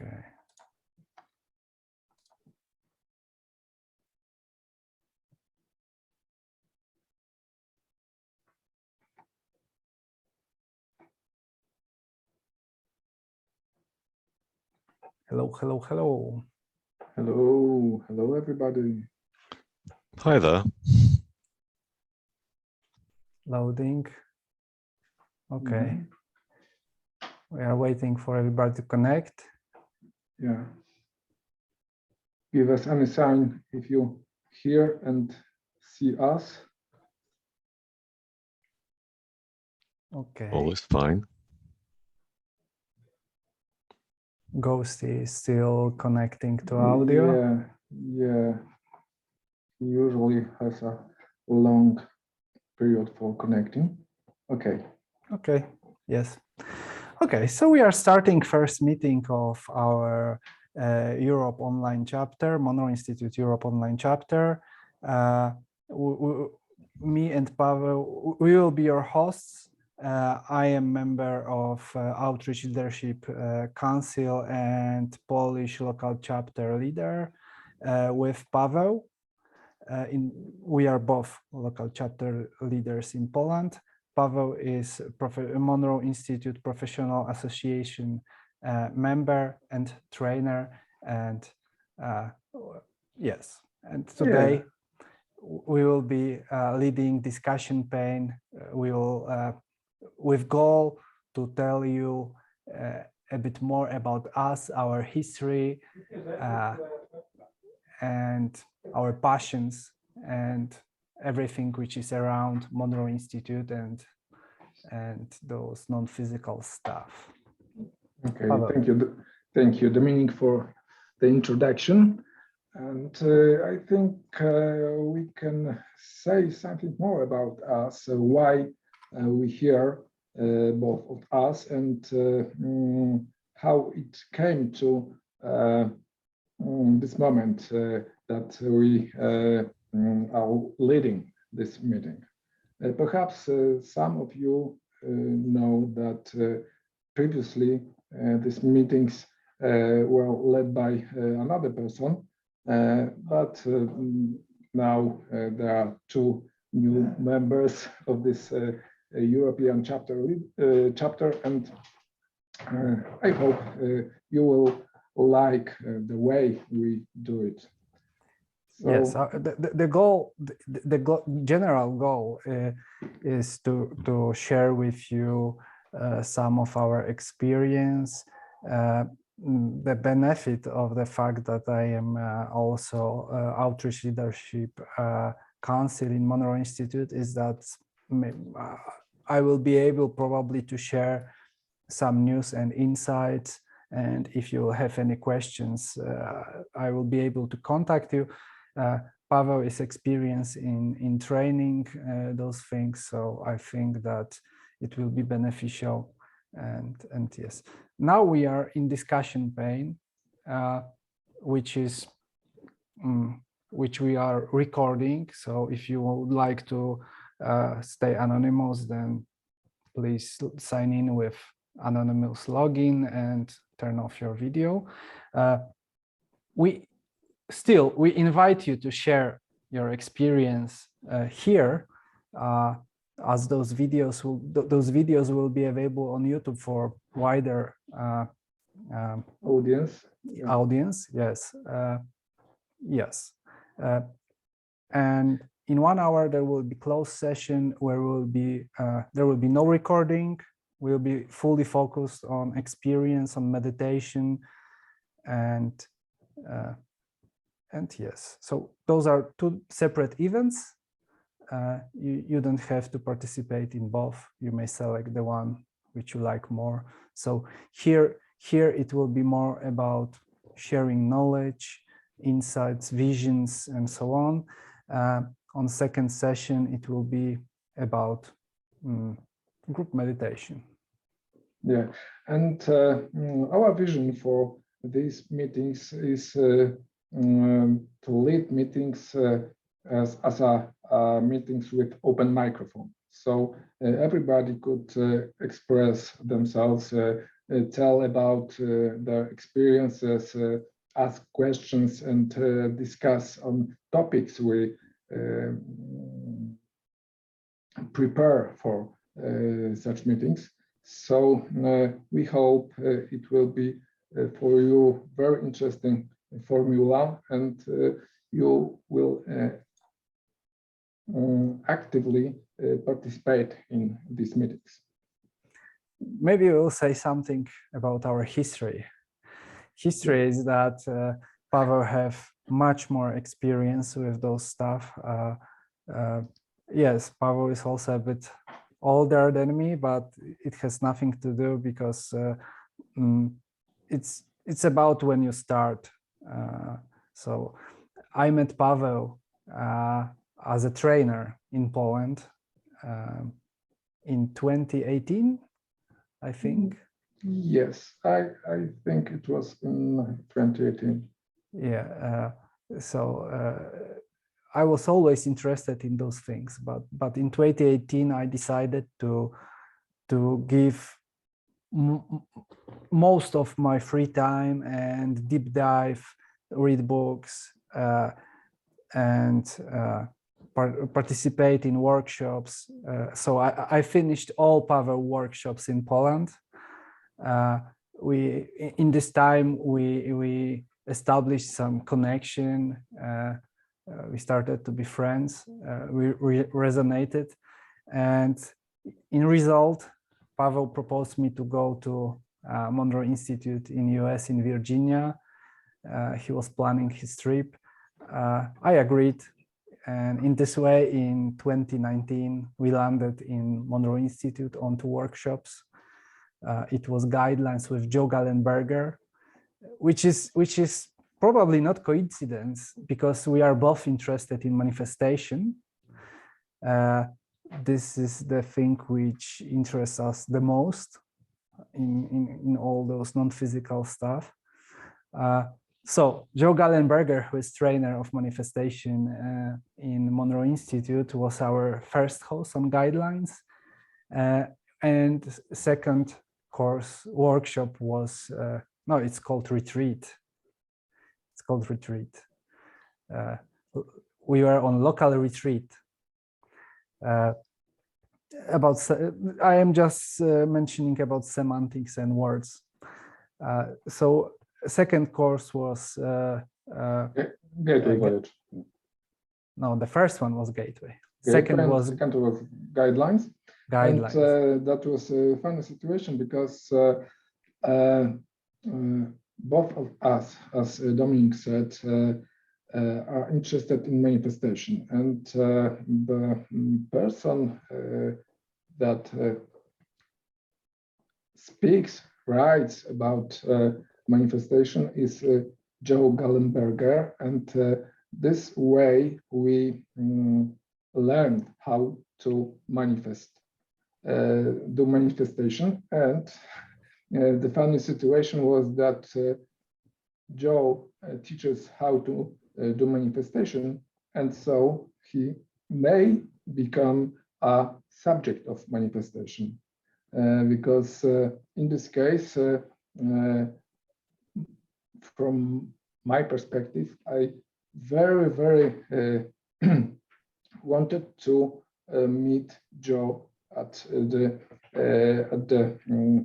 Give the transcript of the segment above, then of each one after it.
Okay. Hello, hello, hello. Hello, hello everybody. Hi there. Loading. Okay. We are waiting for everybody to connect. Yeah. Give us any sign if you hear and see us. Okay. All is fine. Ghost is still connecting to audio. Yeah. He usually has a long period for connecting. Okay. Okay. Yes. Okay. So we are starting first meeting of our Europe Online chapter, Monroe Institute Europe Online chapter. Me and Pavel, we will be your hosts. I am member of Outreach Leadership Council and Polish local chapter leader with Pavel. We are both local chapter leaders in Poland. Pavel is Monroe Institute Professional Association member and trainer, and yes, and today we will be leading discussion panel. We will with goal to tell you a bit more about us, our history, and our passions, and everything which is around Monroe Institute and those non-physical stuff. Okay, Pavel. thank you, Dominic, for the introduction. And I think we can say something more about us, why we here, both of us, and how it came to this moment that we are leading this meeting. Perhaps some of you know that previously these meetings were led by another person, but now there are two new members of this European chapter, and I hope you will like the way we do it. So, yes, the general goal is to share with you some of our experience, the benefit of the fact that I am also Outreach Leadership Council in Monroe Institute is that I will be able probably to share some news and insights, and if you have any questions, I will be able to contact you. Pavel is experienced in training those things, so I think that it will be beneficial. And yes, now we are in discussion pane, which we are recording. So if you would like to stay anonymous, then please sign in with anonymous login and turn off your video. We invite you to share your experience here, as those videos will be available on YouTube for wider audience. Yes, yes, and in 1 hour there will be closed session where there will be no recording. We'll be fully focused on experience, on meditation, and yes, so those are two separate events. You don't have to participate in both. You may select the one which you like more. So here it will be more about sharing knowledge, insights, visions, and so on. On second session, it will be about group meditation. Yeah, and our vision for these meetings is to lead meetings as meetings with open microphone. So everybody could express themselves tell about their experiences, ask questions, and discuss on topics we prepare for such meetings. So we hope it will be for you very interesting formula, and you will actively participate in these meetings. Maybe we'll say something about our history. History is that Paweł have much more experience with those stuff. Yes, Paweł is also a bit older than me, but it has nothing to do because it's about when you start. So I met Paweł as a trainer in Poland in 2018, I think. Yes, I think it was in 2018. Yeah, so I was always interested in those things, but in 2018 I decided to give most of my free time and deep dive, read books, and participate in workshops. So I finished all Paweł workshops in Poland. In this time we established some connection. We started to be friends. We resonated, and in result, Paweł proposed me to go to Monroe Institute in US in Virginia. He was planning his trip. I agreed, and in this way, in 2019, we landed in Monroe Institute on 2 workshops. It was guidelines with Joe Gallenberger, which is probably not coincidence because we are both interested in manifestation. This is the thing which interests us the most in all those non-physical stuff. So Joe Gallenberger, who is trainer of manifestation in Monroe Institute, was our first host on guidelines. And second course workshop was, no, it's called retreat. It's called retreat. We were on local retreat. I am just mentioning about semantics and words. So second course was Gateway Voyage. No, the first one was Gateway. Second was guidelines. Guidelines. And that was a funny situation because both of us, as Dominic said, are interested in manifestation, and the person that writes about manifestation is Joe Gallenberger, and this way we learned how to do manifestation. And the funny situation was that Joe teaches how to do manifestation, and so he may become a subject of manifestation, because in this case, from my perspective, I very wanted to meet Joe at the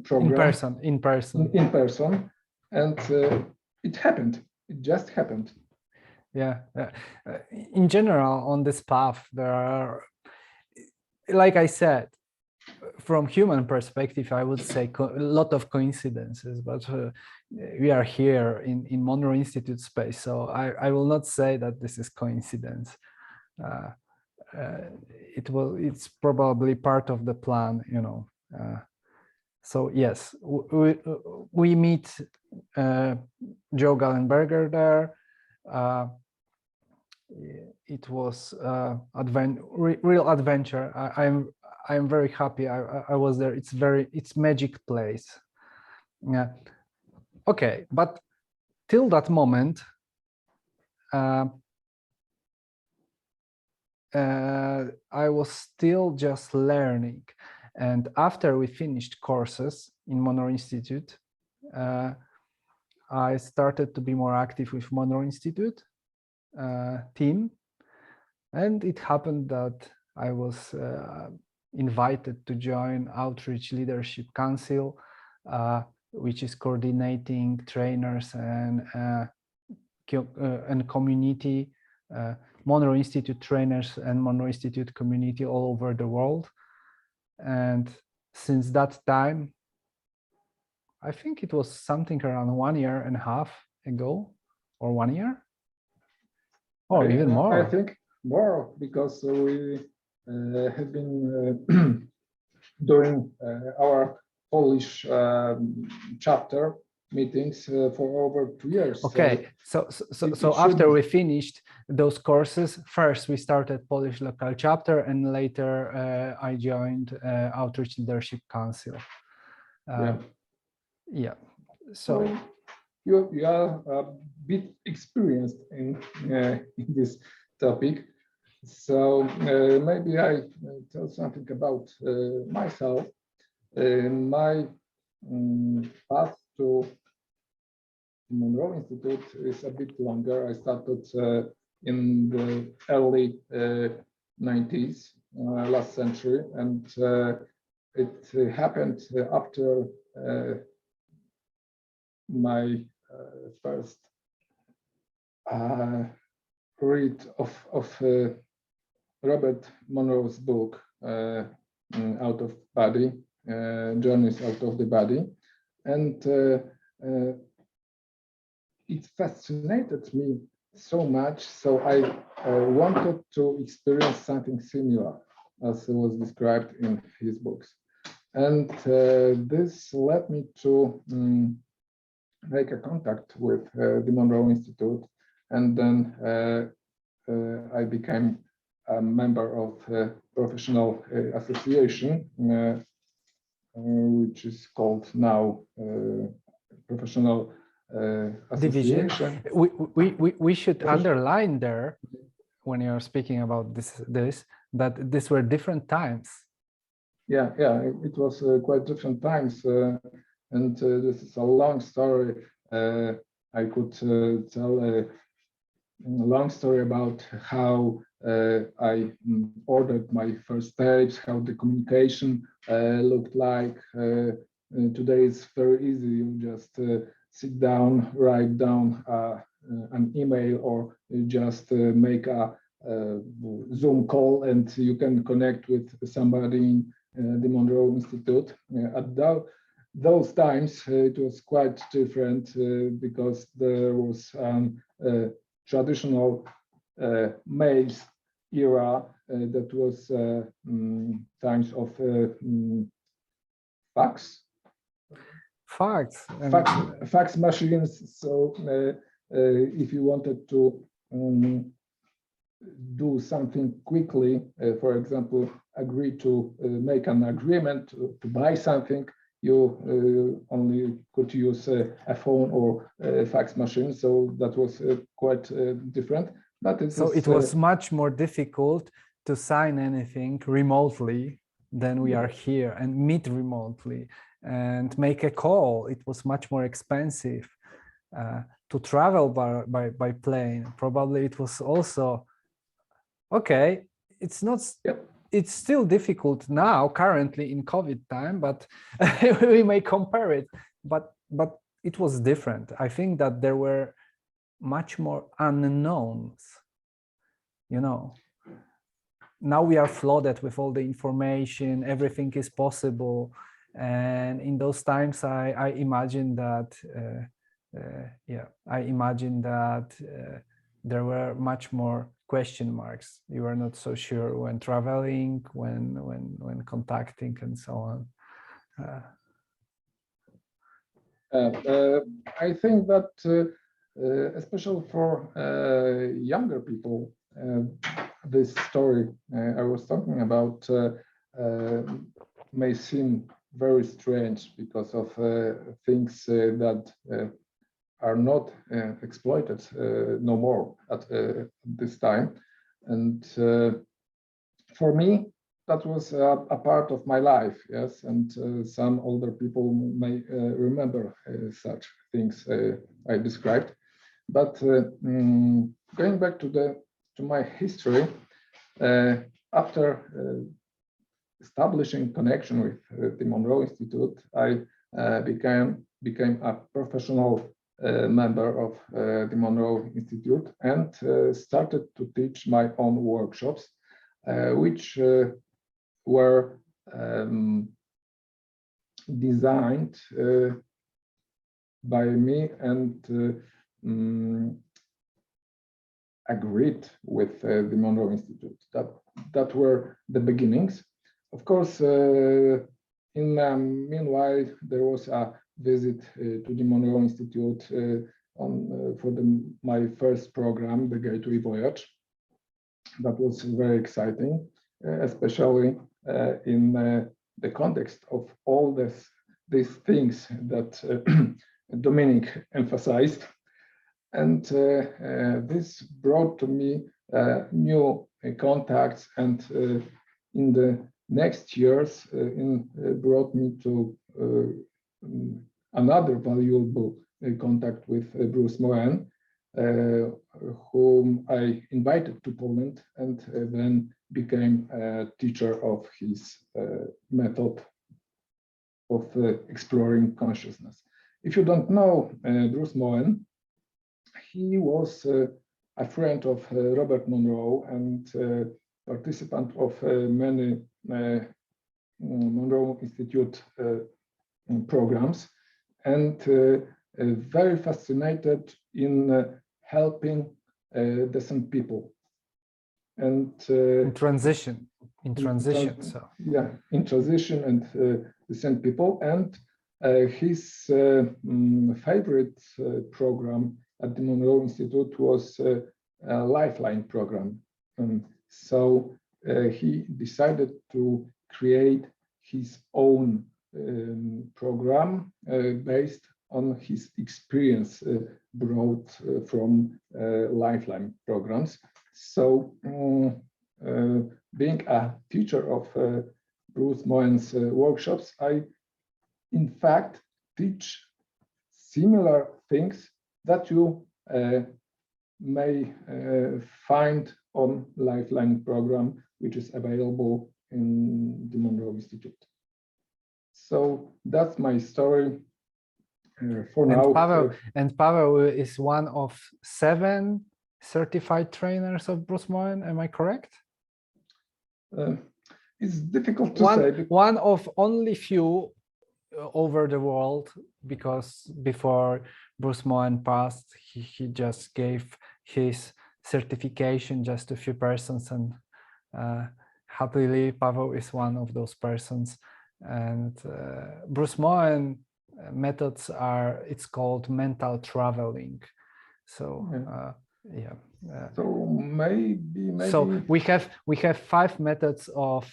program in person, and it happened. It just happened. Yeah. In general, on this path, there are, like I said, from human perspective, I would say a lot of coincidences, but we are here in Monroe Institute space, so I will not say that this is coincidence. It's probably part of the plan, you know. So yes, we meet Joe Gallenberger there. It was real adventure. I'm very happy I was there. It's magic place. Yeah. Okay, but till that moment, I was still just learning, And after we finished courses in Monroe Institute, I started to be more active with Monroe Institute team. And it happened that I was invited to join Outreach Leadership Council, which is coordinating trainers and community, Monroe Institute trainers and Monroe Institute community all over the world. And since that time, I think it was something around 1.5 years ago, or 1 year, or even more. I think more, because we have been doing our Polish chapter meetings for over 2 years. Okay, so after we finished those courses, first we started Polish local chapter, and later I joined Outreach Leadership Council. Yeah. So you are a bit experienced in this topic. So maybe I tell something about myself. My path to Monroe Institute is a bit longer. I started in the early 90s, last century, and it happened after my first read of Robert Monroe's book, Out of Body, Journeys Out of the Body. And it fascinated me so much, so I wanted to experience something similar as was described in his books. And this led me to make a contact with the Monroe Institute, and then I became a member of a professional association, which is called now Professional Association. We should underline there, when you're speaking about this that these were different times. Yeah, it was quite different times, and this is a long story. I could tell a long story about how I ordered my first tapes, how the communication looked like. Today it's very easy. You just sit down, write down an email, or you just make a Zoom call, and you can connect with somebody in the Monroe Institute. At those times, it was quite different because there was traditional mails era that was times of fax machines. So if you wanted to do something quickly, for example, agree to make an agreement to buy something, you only could use a phone or a fax machine. So that was quite different. But it was much more difficult to sign anything remotely than we are here, and meet remotely and make a call. It was much more expensive to travel by plane. Probably it was also okay. It's not. Yep. It's still difficult now, currently in COVID time, but we may compare it. But it was different. I think that there were much more unknowns. You know, now we are flooded with all the information. Everything is possible, and in those times, I imagine that. I imagine that there were much more question marks. You were not so sure when traveling, when contacting, and so on. I think that especially for younger people, this story I was talking about may seem very strange because of things that are not exploited no more at this time. And for me, that was a part of my life, yes, and some older people may remember such things I described. But going back to my history, after establishing connection with the Monroe Institute, I became a professional member of the Monroe Institute and started to teach my own workshops, which were designed by me and agreed with the Monroe Institute. That were the beginnings. Of course, in meanwhile, there was a visit to the Monroe Institute for my first program, the Gateway Voyage. That was very exciting, especially in the context of all these things that Dominic emphasized. And this brought to me new contacts, and in the next years, brought me to another valuable contact with Bruce Moen, whom I invited to Poland, and then became a teacher of his method of exploring consciousness. If you don't know Bruce Moen, he was a friend of Robert Monroe and participant of many Monroe Institute programs, and very fascinated in helping decent people. And in transition. So yeah, in transition and decent people. And his favorite program at the Monroe Institute was a Lifeline program. So he decided to create his own program based on his experience brought from Lifeline programs. So being a teacher of Bruce Moen's workshops, I in fact teach similar things that you may find on Lifeline program, which is available in the Monroe Institute. So that's my story for now. Paweł is one of 7 certified trainers of Bruce Moen. Am I correct? It's difficult to say. One of only few over the world, because before Bruce Moen passed, he just gave his certification just to a few persons, and happily Paweł is one of those persons. And Bruce Moen methods are, it's called mental traveling. So yeah. So maybe. So we have 5 methods of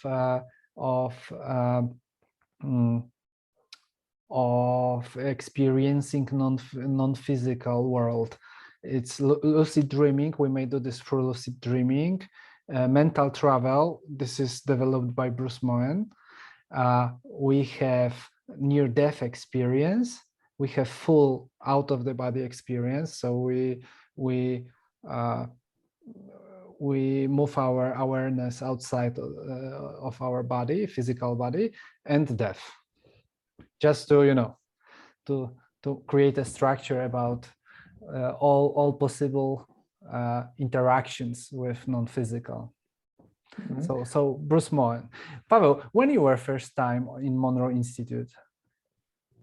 experiencing non-physical world. It's lucid dreaming. We may do this through lucid dreaming. Mental travel. This is developed by Bruce Moen. We have near-death experience. We have full out-of-the-body experience. So we move our awareness outside of our body, physical body, and death. Just to to create a structure about all possible interactions with non-physical. Mm-hmm. So Bruce Moen. Paweł, when you were first time in Monroe Institute?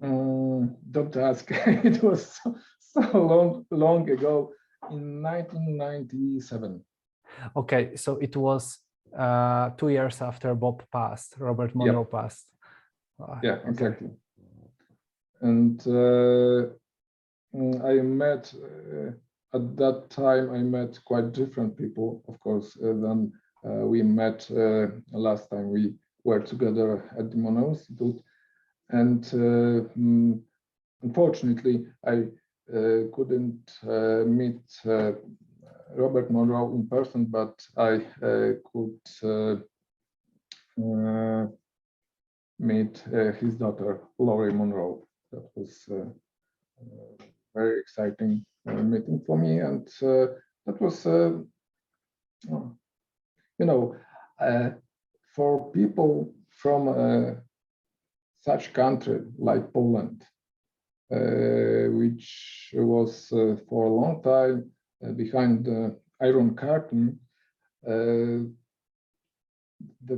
Don't ask. It was so long ago, in 1997. Okay, so it was 2 years after Bob passed, Robert Monroe passed. Yeah, exactly. And I met, at that time, I met quite different people, of course, than we met last time we were together at the Monroe Institute. And unfortunately, I couldn't meet Robert Monroe in person, but I could meet his daughter, Laurie Monroe. That was very exciting meeting for me, and that was, for people from such country like Poland, which was for a long time behind the Iron Curtain, the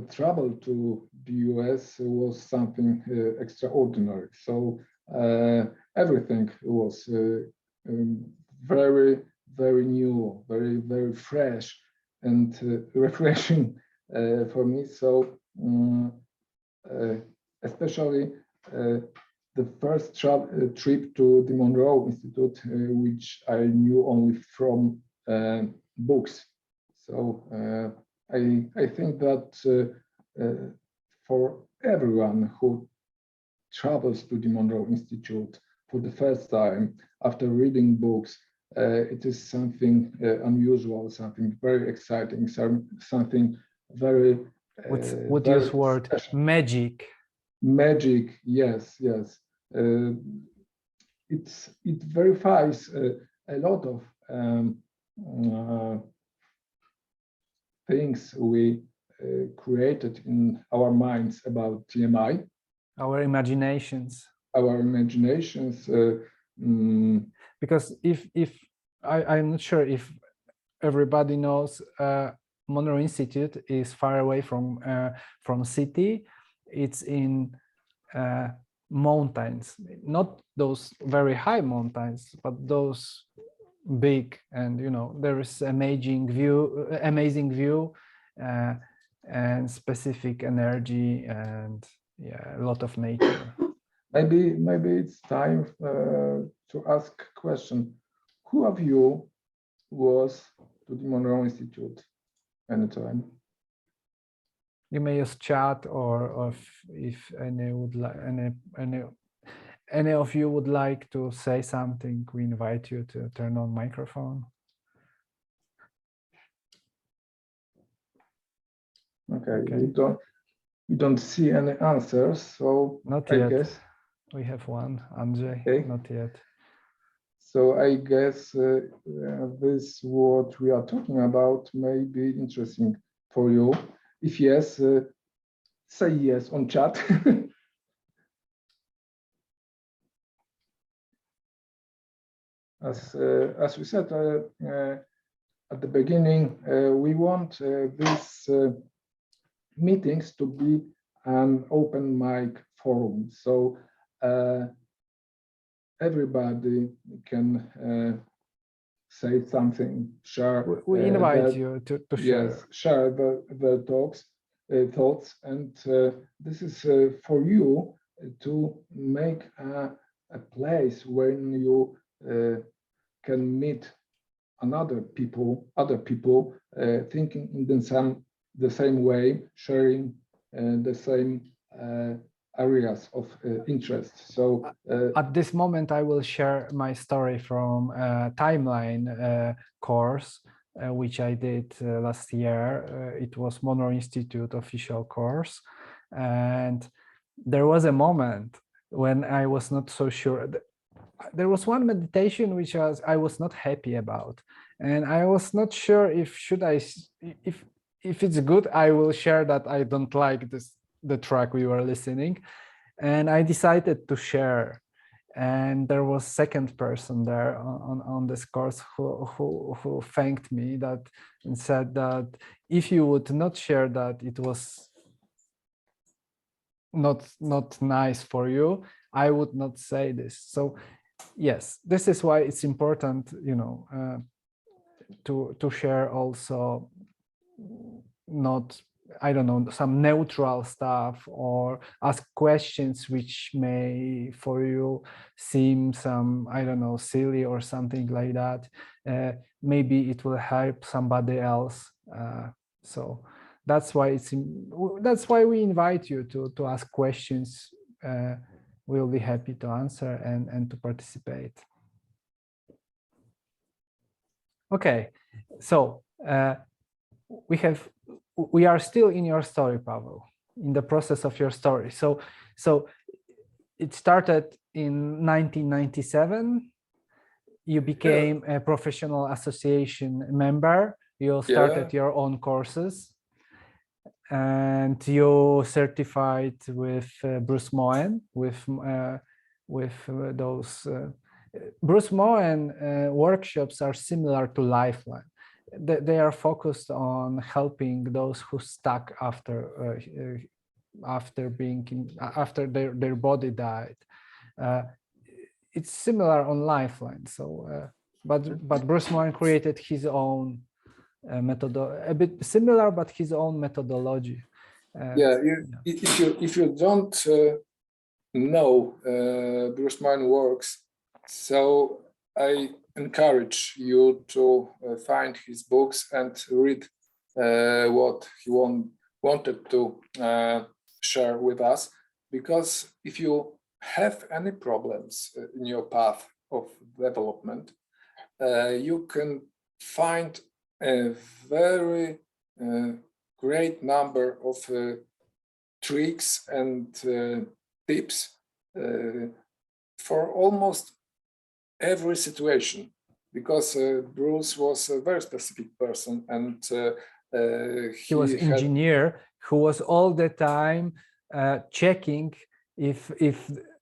travel to the US was something extraordinary. So everything was very, very new, very, very fresh and refreshing for me. So especially the first trip to the Monroe Institute, which I knew only from books. So I think that for everyone who travels to the Monroe Institute for the first time after reading books, it is something unusual, something very exciting, something very would use word special. Magic. Magic, yes, yes. It verifies a lot of things we created in our minds about TMI. Our imaginations. Our imaginations. Because if I'm not sure if everybody knows, Monroe Institute is far away from city. It's in mountains, not those very high mountains, but those big, and there is amazing view and specific energy, and yeah, a lot of nature. Maybe it's time to ask a question. Who of you was to the Monroe Institute anytime? You may use chat, or if any would like, any of you would like to say something, we invite you to turn on microphone. Okay. We don't see any answers, so not yet. I guess we have one, Andrzej. Okay. Not yet. So I guess this what we are talking about may be interesting for you. If yes, say yes on chat. As we said at the beginning, we want these meetings to be an open mic forum. So everybody can say something, share. We invite you to share. Yes, share the thoughts, and this is for you to make a place where you can meet other people thinking in the same way, sharing the same areas of interest. So at this moment, I will share my story from Timeline course, which I did last year. It was Monroe Institute official course, and there was a moment when I was not so sure. There was one meditation which I was not happy about, and I was not sure if it's good. I will share that I don't like the track we were listening, and I decided to share. And there was second person there on this course who thanked me that and said that if you would not share that it was not nice for you, I would not say this. So yes, this is why it's important, to share also, not, I don't know, some neutral stuff, or ask questions which may for you seem some, I don't know, silly or something like that. Maybe it will help somebody else. So that's why we invite you to ask questions. We'll be happy to answer and to participate. Okay, so we are still in your story, Pavel. in the process of your story. So it started in 1997. You became a professional association member. You started your own courses, and you certified with Bruce Moen, with those. Bruce Moen workshops are similar to Lifeline. They are focused on helping those who stuck after their body died. It's similar on Lifeline. So, but Bruce Moen created his own method, a bit similar, but his own methodology. If you don't know Bruce Moen works, so I encourage you to find his books and read what he wanted to share with us, because if you have any problems in your path of development, you can find a very great number of tricks and tips for almost every situation, because Bruce was a very specific person, and he was an engineer who was all the time checking if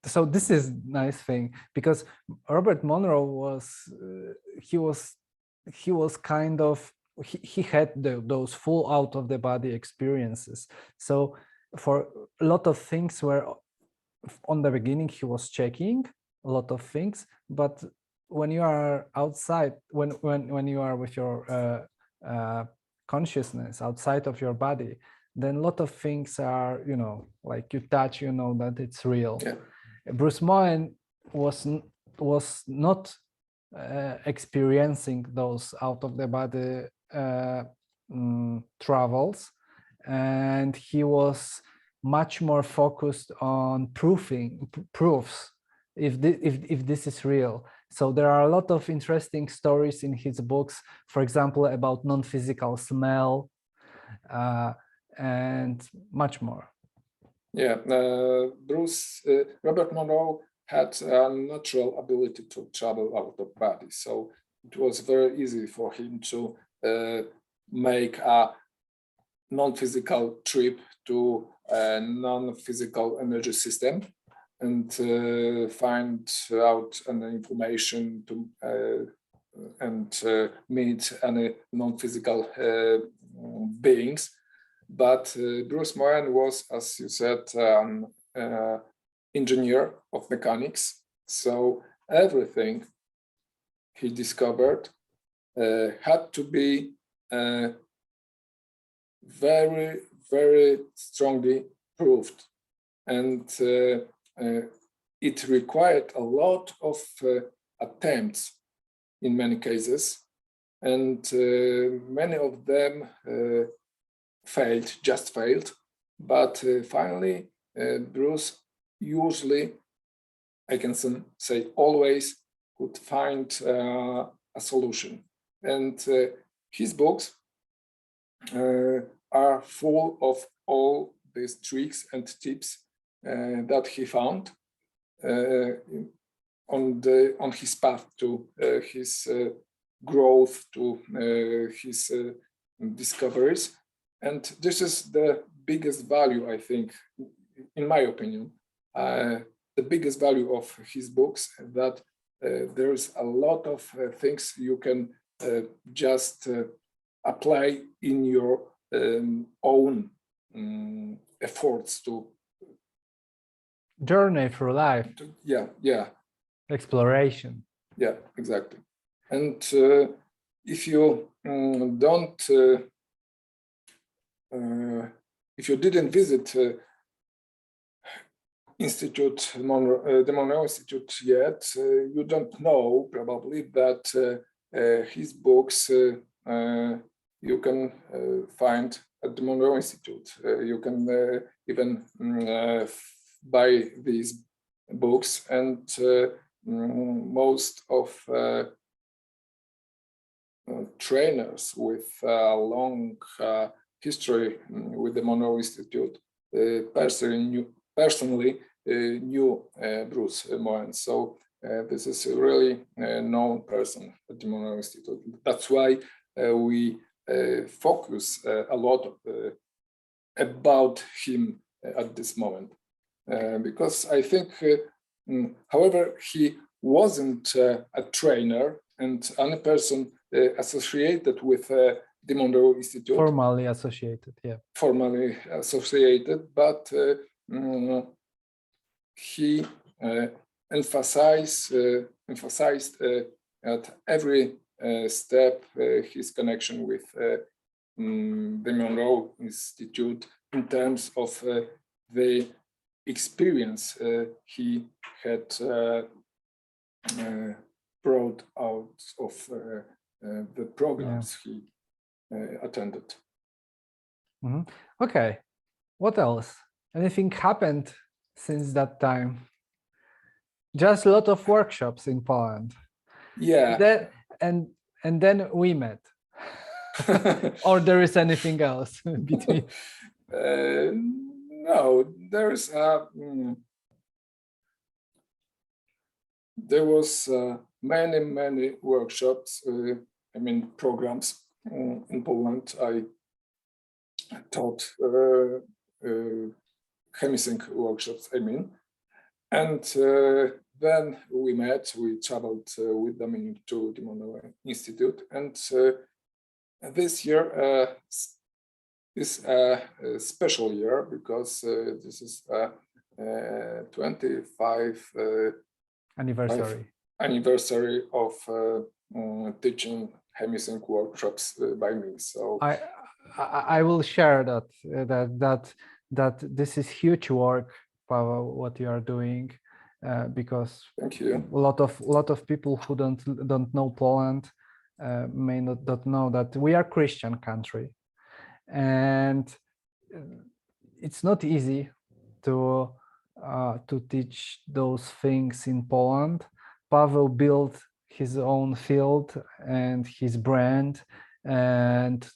so. This is nice thing, because Robert Monroe was kind of, he had those full out of the body experiences. So for a lot of things were on the beginning, he was checking a lot of things, but when you are outside, when you are with your consciousness outside of your body, then a lot of things are, like you touch, that it's real. Bruce Moen was not experiencing those out of the body travels, and he was much more focused on proofs if this is real. So there are a lot of interesting stories in his books, for example, about non-physical smell and much more. Robert Monroe had a natural ability to travel out of body, so it was very easy for him to make a non-physical trip to a non-physical energy system and find out any information and meet any non-physical beings. But Bruce Moen was, as you said, engineer of mechanics. So everything he discovered had to be very, very strongly proved. And it required a lot of attempts in many cases. And many of them just failed. But finally, Bruce usually, I can say always, could find a solution. And his books are full of all these tricks and tips that he found on his path to his growth, to his discoveries. And this is the biggest value, I think, in my opinion, the biggest value of his books, that there's a lot of things you can just apply in your own efforts to journey through life. Exploration. Yeah, exactly. And if you don't, if you didn't visit the Monroe Institute yet, you don't know probably that his books you can find at the Monroe Institute. You can even buy these books, and most of trainers with a long history with the Monroe Institute personally knew Bruce Moen. So this is a really known person at the Monroe Institute. That's why we focus a lot about him at this moment. Because I think, however, he wasn't a trainer and any person associated with the Monroe Institute. Formally associated, yeah. Formally associated, but he emphasized at every step his connection with the Monroe Institute in terms of the experience he had brought out of the programs he attended. Mm-hmm. Okay, what else? Anything happened since that time? Just a lot of workshops in Poland. Yeah. And then we met. Or there is anything else between? No, there was many workshops. I mean programs in Poland. I taught chemisync workshops. I mean, and then we met. We traveled with Dominic to the Monroe Institute, and this year is a special year because this is a 25 anniversary of teaching chemisync workshops by me. So I will share that this is huge work, Paweł, what you are doing, because thank you. A lot of people who don't know Poland may not know that we are a Christian country, and it's not easy to teach those things in Poland. Paweł built his own field and his brand, and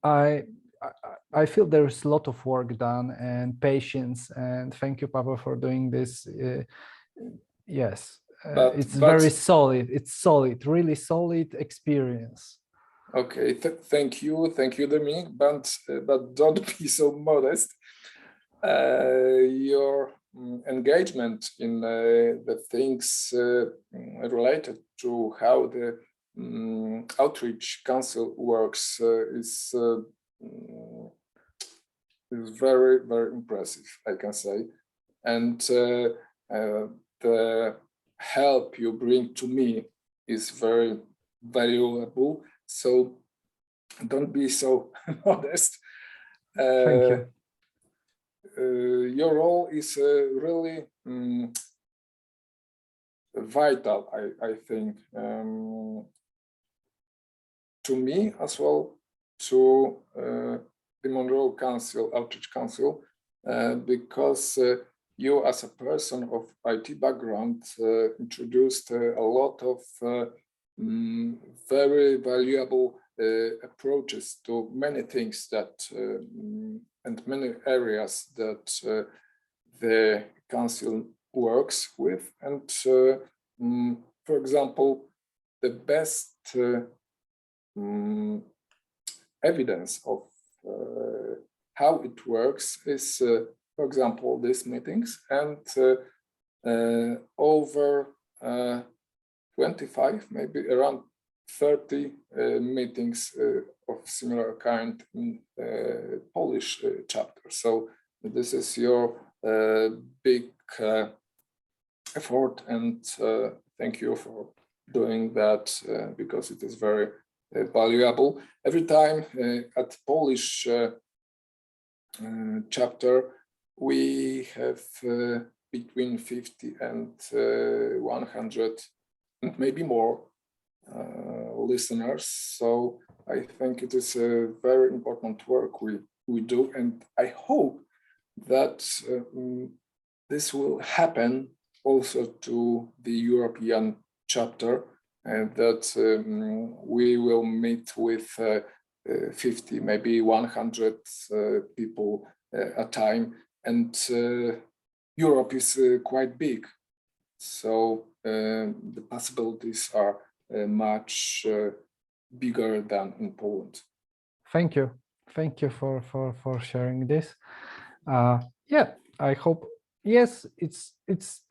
I feel there's a lot of work done and patience, and thank you, Paweł, for doing this. Yes, it's very solid. It's solid, really solid experience. Okay, thank you, Dominic. But don't be so modest. Your engagement in the things related to how the outreach council works is very impressive, I can say, and the help you bring to me is very valuable. So don't be so modest. Thank you. Your role is really vital, I think, to me as well, to the Monroe Council, Outreach Council, because you as a person of IT background introduced a lot of very valuable approaches to many things that and many areas that the council works with. And for example, the best evidence of how it works is, for example, these meetings, and over 25, maybe around 30 meetings of similar kind in Polish chapter. So this is your big effort, and thank you for doing that because it is very valuable. Every time at Polish chapter, we have between 50 and 100, and maybe more listeners. So I think it is a very important work we do, and I hope that this will happen also to the European chapter, and that we will meet with 50, maybe 100 people a time, and Europe is quite big, so the possibilities are much bigger than in Poland. Thank you for sharing this. Yeah, I hope. Yes, it's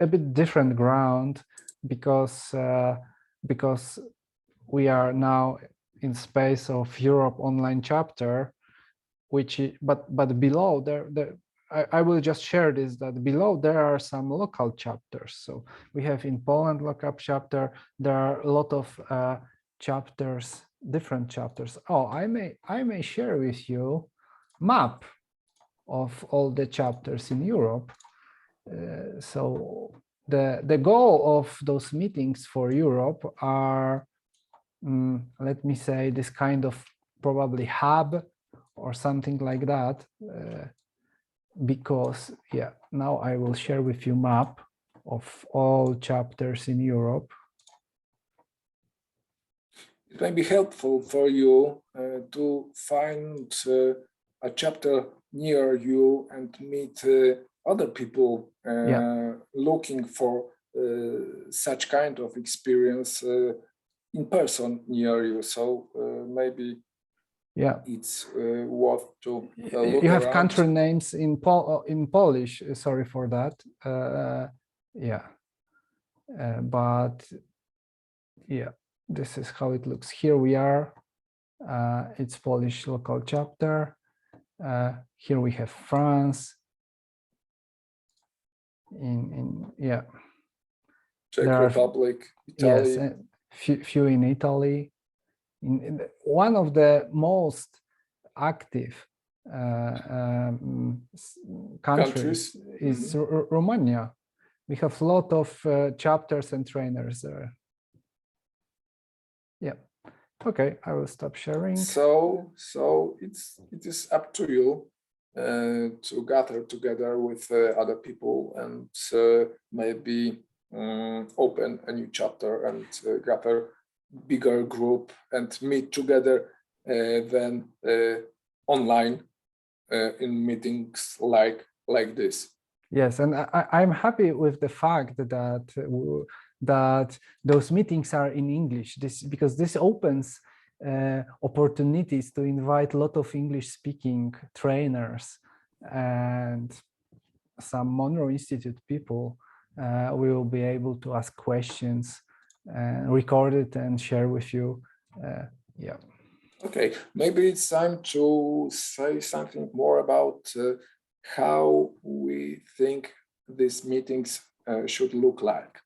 a bit different ground because we are now in space of Europe online chapter, but below there I will just share this, that below there are some local chapters. So we have in Poland local chapter. There are a lot of chapters, different chapters. Oh, I may share with you map of all the chapters in Europe. So the goal of those meetings for Europe are, let me say, this kind of probably hub or something like that, because yeah, now I will share with you map of all chapters in Europe. It may be helpful for you to find a chapter near you and meet other people looking for such kind of experience in person near you. So maybe it's worth to look You have around. country names in Polish. Sorry for that. But yeah, this is how it looks. Here we are. It's Polish local chapter. Here we have France. Czech Republic, Italy. Yes, few in Italy. In one of the most active countries is Romania. We have a lot of chapters and trainers there. Yeah. Okay, I will stop sharing. So it is up to you to gather together with other people and maybe open a new chapter and gather bigger group and meet together than online in meetings like this. Yes, and I'm happy with the fact that those meetings are in English. Because this opens opportunities to invite a lot of English-speaking trainers and some Monroe Institute people. We will be able to ask questions and record it and share with you. Yeah. Okay, maybe it's time to say something more about how we think these meetings should look like.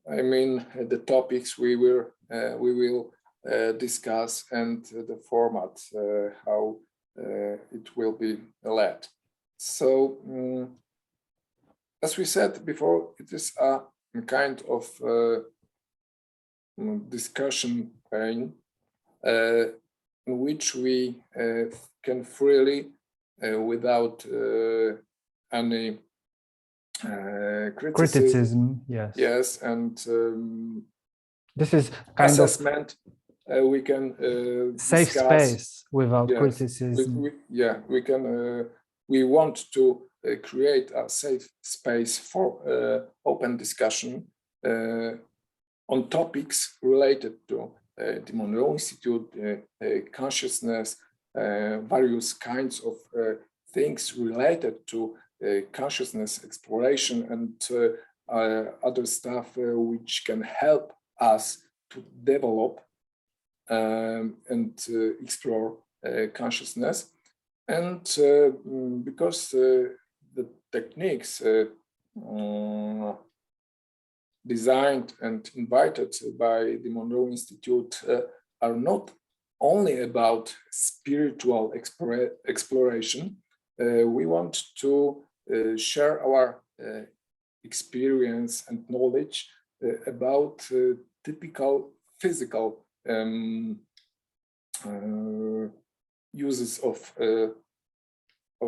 I mean, the topics we will discuss and the format, how it will be led. So, as we said before, it is a kind of discussion pane in which we can freely, without any criticism, yes, and this is kind assessment. We can safe discuss, space without criticism. We can. We want to create a safe space for open discussion on topics related to the Monroe Institute, consciousness, various kinds of things related to consciousness exploration and other stuff which can help us to develop and explore consciousness. And because the techniques designed and invited by the Monroe Institute are not only about spiritual exploration, we want to share our experience and knowledge about typical physical uses of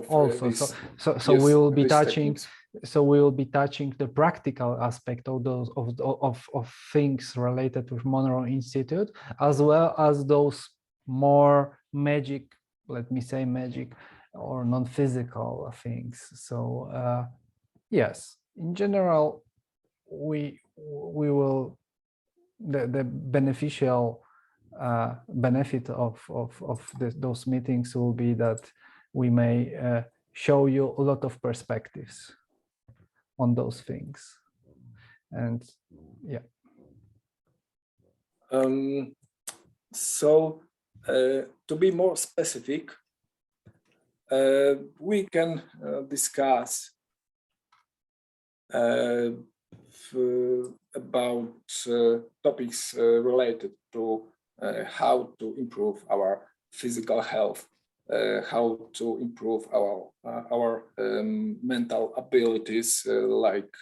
also. So we will be touching. Techniques. So we will be touching the practical aspect of those of things related with Monroe Institute, as well as those more magic, let me say magic, or non-physical things. So yes, in general, we will the beneficial benefit of those meetings will be that we may show you a lot of perspectives on those things. And yeah. So to be more specific, we can discuss about topics related to how to improve our physical health, how to improve our mental abilities, like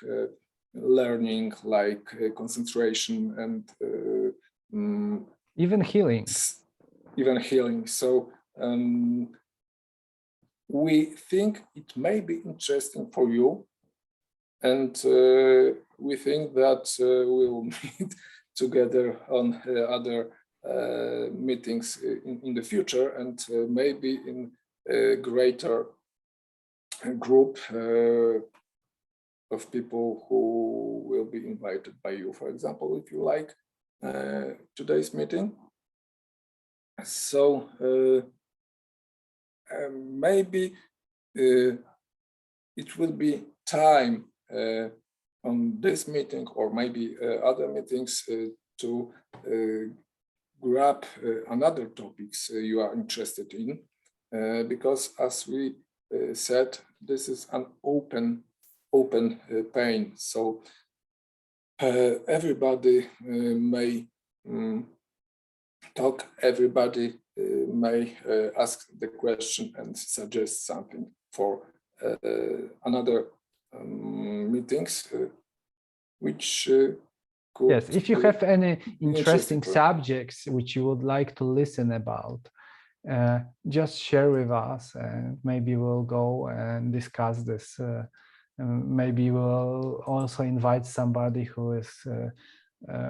learning, like concentration, and even healing. So we think it may be interesting for you, and we think that we will meet together on other meetings in the future, and maybe in a greater group of people who will be invited by you, for example, if you like today's meeting. So maybe it will be time on this meeting, or maybe other meetings, to grab another topics you are interested in, because as we said, this is an open pane. So everybody may talk, everybody may ask the question and suggest something for another meetings, which could, yes, if you have any interesting subjects which you would like to listen about, just share with us, and maybe we'll go and discuss this. Maybe we'll also invite somebody who is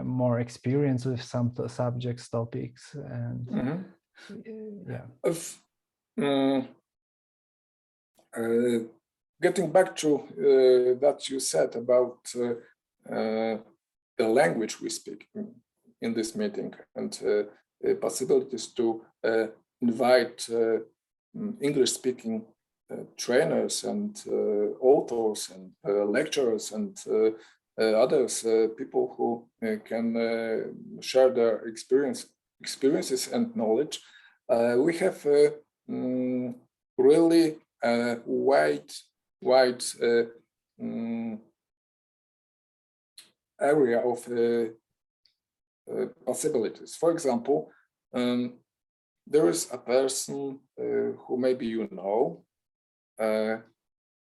more experienced with some subjects, topics, and yeah. Getting back to that you said about the language we speak in this meeting, and possibilities to invite English-speaking trainers and authors and lecturers and others, people who can share their experiences and knowledge. We have really wide area of possibilities. For example, there is a person who maybe you know,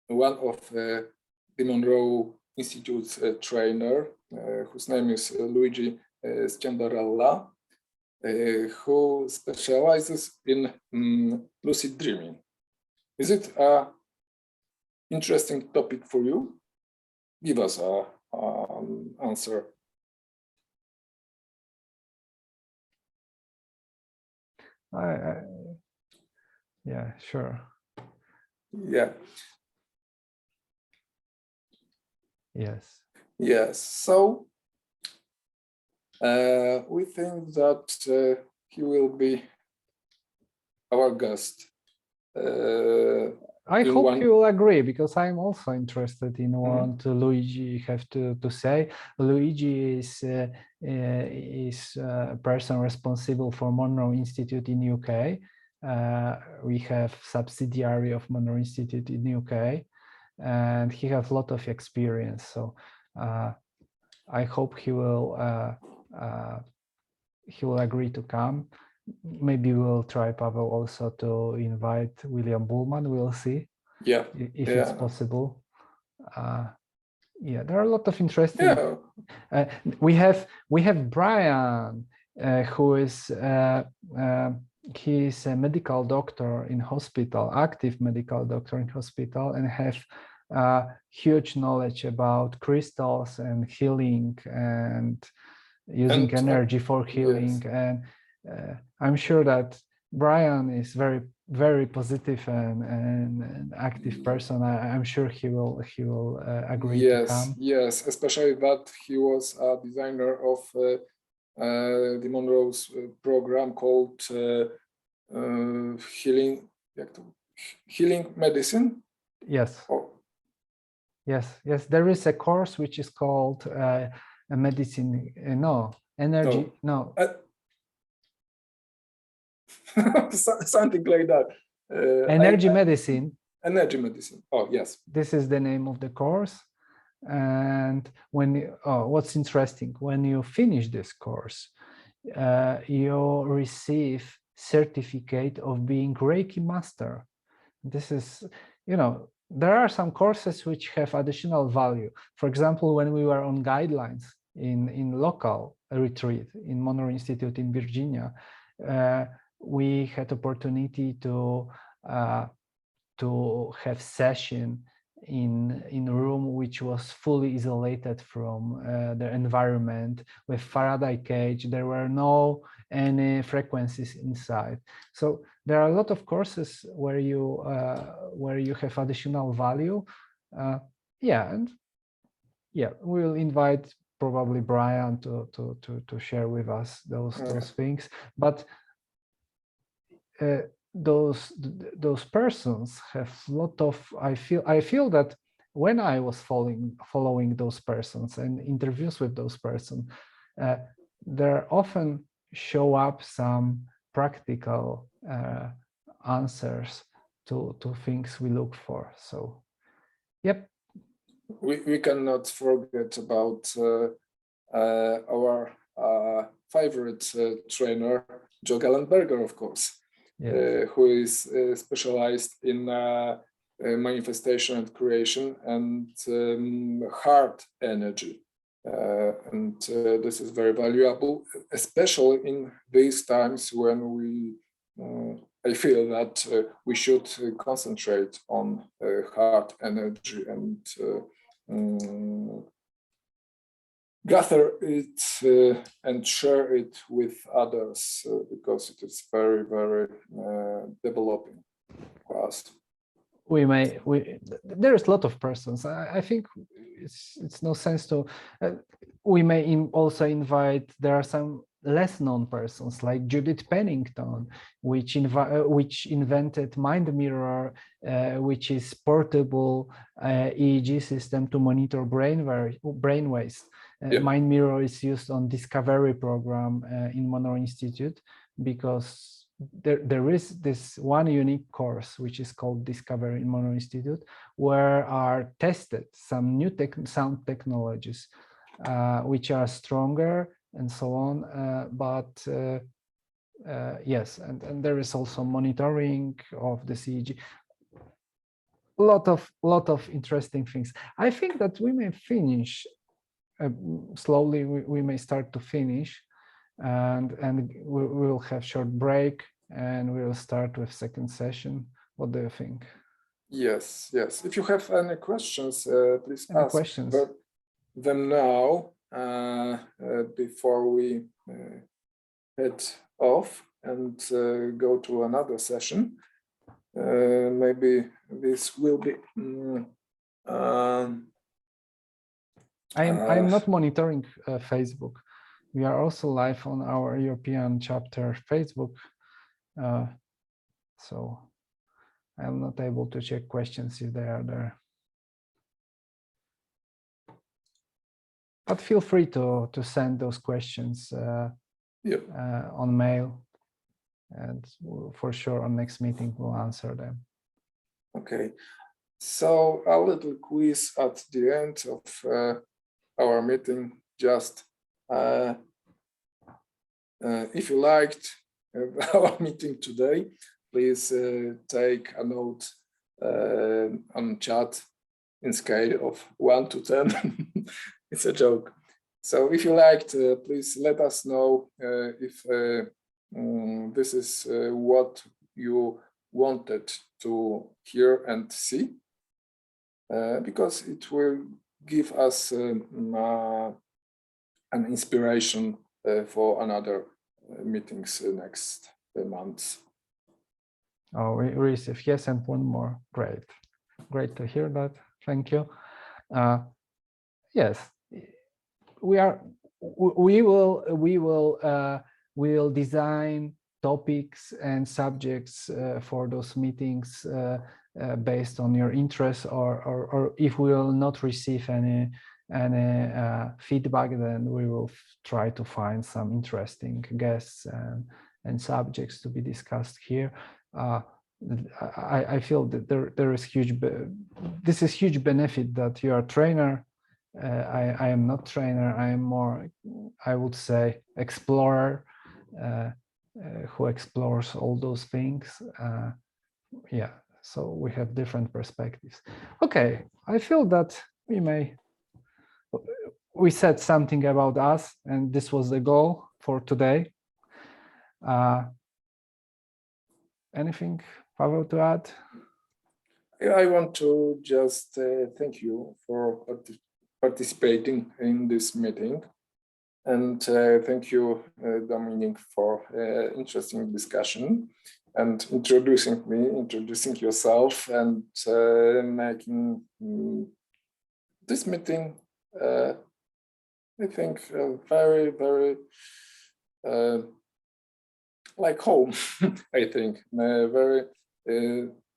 one of the Monroe Institute's trainer, whose name is Luigi Sciandarella, who specializes in lucid dreaming. Is it an interesting topic for you? Give us an answer. Yeah, sure. Yeah. Yes. Yes. So we think that he will be our guest. I hope you will agree, because I'm also interested in what Luigi have to say. Luigi is a person responsible for Monroe Institute in UK. We have subsidiary of Monroe Institute in UK, and he has a lot of experience. So I hope he will agree to come. Maybe we'll try, Pavel, also to invite William Bullman. We'll see. Yeah, if it's possible. Yeah, there are a lot of interesting. Yeah. We have Brian, who is he's a medical doctor in hospital, active medical doctor in hospital, and have huge knowledge about crystals and healing and using energy for healing. Yes. And I'm sure that Brian is very very positive and active person. I'm sure he will agree to come. Yes, especially that he was a designer of the Monroe's program called healing medicine. Yes. Oh. Yes. There is a course which is called medicine. Energy. No. Something like that. Energy medicine. Energy medicine. Oh, yes. This is the name of the course. And what's interesting, when you finish this course, you receive certificate of being Reiki master. This is, there are some courses which have additional value. For example, when we were on guidelines in local retreat in Monroe Institute in Virginia, we had opportunity to have session in a room which was fully isolated from the environment with Faraday cage. There were no any frequencies inside. So there are a lot of courses where you have additional value. We'll invite probably Brian to share with us those things. But those persons have a lot of, I feel that when I was following those persons and interviews with those persons, there often show up some practical answers to things we look for. So, yep. We cannot forget about our favorite trainer, Joe Gallenberger, of course. Yes. Who is specialized in manifestation and creation and heart energy. This is very valuable, especially in these times when I feel that we should concentrate on heart energy and gather it and share it with others because it is very, very developing for us. There's a lot of persons. I think it's no sense to. We may also invite. There are some less known persons like Judith Pennington, which invented Mind Mirror, which is portable EEG system to monitor brain waves. Mind Mirror is used on Discovery program in Monroe Institute because there is this one unique course which is called Discovery in Monroe Institute, where are tested some new sound technologies which are stronger and so on. Yes, and there is also monitoring of the EEG. Lot of interesting things. I think that we may finish. Slowly we may start to finish, and we will have short break and we will start with second session. What do you think? Yes. If you have any questions, please ask them now before we head off and go to another session. Maybe this will be. I'm not monitoring Facebook. We are also live on our European chapter Facebook, so I'm not able to check questions if they are there. But feel free to send those questions on mail, and for sure on next meeting we'll answer them. Okay, so a little quiz at the end of our meeting. Just if you liked our meeting today, please take a note on chat in scale of 1 to 10. It's a joke. So if you liked, please let us know if this is what you wanted to hear and see, because it will give us an inspiration for another meetings next month. Oh, we received yes, and one more. Great, great to hear that. Thank you. Yes, we will design topics and subjects for those meetings based on your interests, or if we will not receive any feedback, then we will try to find some interesting guests and subjects to be discussed here. I feel that there is this is huge benefit that you are a trainer. I am not trainer. I am more, I would say, explorer who explores all those things. Yeah, so we have different perspectives. Okay, I feel that we said something about us, and this was the goal for today. Anything, Pavel, to add? I want to just thank you for participating in this meeting, and thank you, Dominic, for interesting discussion and introducing yourself, and making this meeting, I think, very, very like home. I think very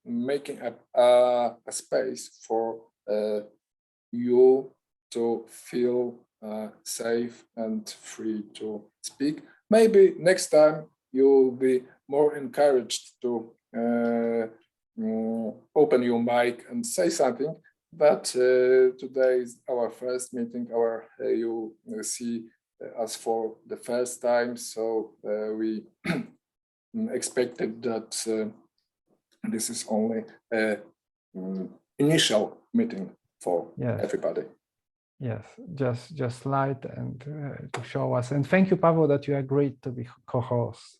making a space for you to feel safe and free to speak. Maybe next time you'll be more encouraged to open your mic and say something. But today is our first meeting. You see us for the first time, so we expected that this is only an initial meeting for everybody. Yes, just light and to show us. And thank you, Pavel, that you agreed to be co-host.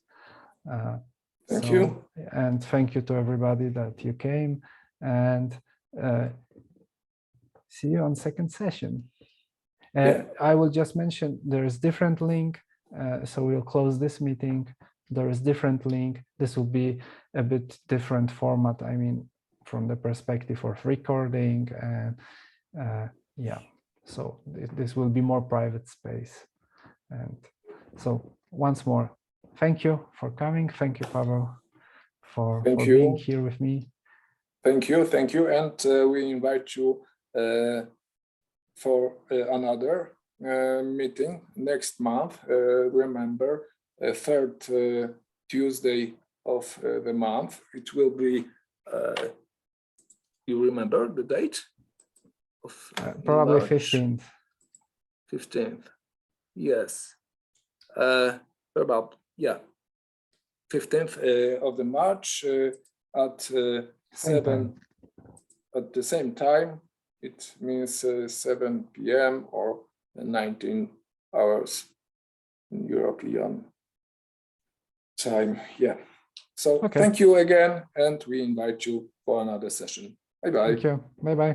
Thank you. And thank you to everybody that you came, and see you on second session. I will just mention there is different link, so we'll close this meeting. There is different link. This will be a bit different format, I mean, from the perspective of recording, and yeah, so this will be more private space. And so once more, thank you for coming. Thank you, Pavel, for being here with me. Thank you, and we invite you for another meeting next month. Remember, third Tuesday of the month. It will be, you remember the date? Of probably March. 15th. 15th, yes. About, yeah, 15th of the March at 7, at the same time. It means 7 p.m. or 19 hours in European time. Yeah. So Thank you again, and we invite you for another session. Bye-bye. Thank you. Bye-bye.